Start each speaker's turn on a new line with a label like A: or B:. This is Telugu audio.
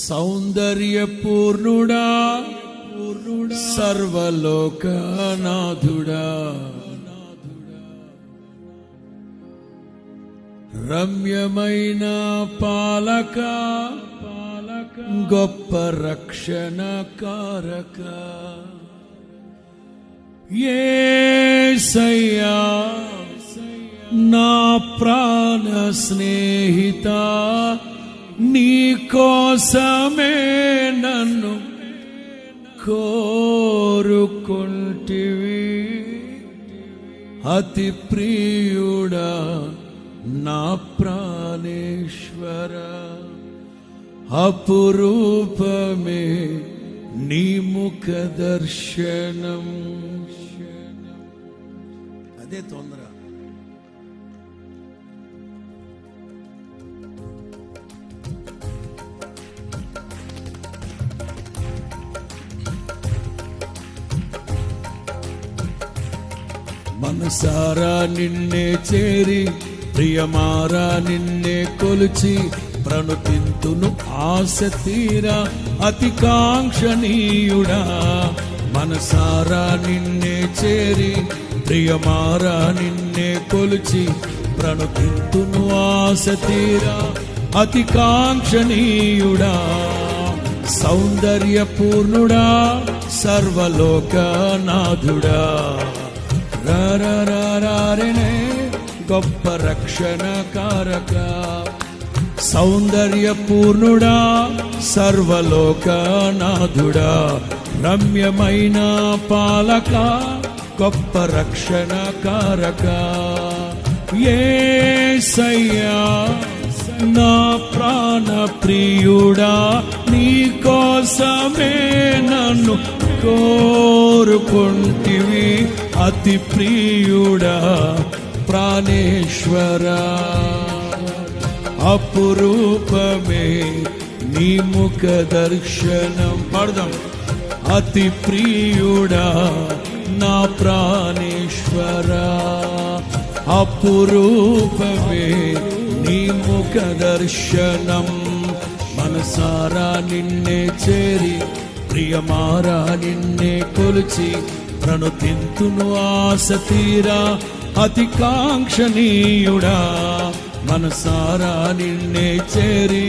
A: సౌందర్యపూర్ణుడా సర్వలోకనాథుడా, రమ్యమైన పాలక గొప్ప రక్షణకారక, యేసయ్యా నా ప్రాణ స్నేహిత, నీ కోసమే నన్ను కోరుకుంటివి. అతి ప్రియుడా నా ప్రాణేశ్వర, అపురూపమే నీ ముఖ దర్శనం. అదే తొందర. మనసారా నిన్నే చేరి, ప్రియమారా నిన్నే కొలిచి, ప్రణుతింతును ఆశ తీరా అతి కాంక్షణీయుడా. మనసారా నిన్నే చేరి, ప్రియమారా నిన్నే కొలిచి, ప్రణుతింతును ఆశ తీరా అతి కాంక్షణీయుడా. సౌందర్యపూర్ణుడా సర్వలోకనాథుడా, రారనే గొప్ప రక్షణకారక, సౌందర్యపూర్ణుడా సర్వలోకనాథుడా, రమ్యమైన పాలక గొప్ప రక్షణకారక, యేసయ్యా నా ప్రాణ ప్రియుడా, నీ కోసమే నన్ను కోరుకుంటివి. అతి ప్రియుడా ప్రాణేశ్వర, అపురూపమే నీ ముఖ దర్శనం. పాడదాం. అతి ప్రియుడా నా ప్రాణేశ్వర, అపురూపమే నీ ముఖ దర్శనం. మనసారా నిన్నే చేరి, ప్రియమారా నిన్నే కొలిచి, ప్రణుతింతును ఆశ తీరా అతి కాంక్షణీయుడా. మనసారా నిన్నే చేరి,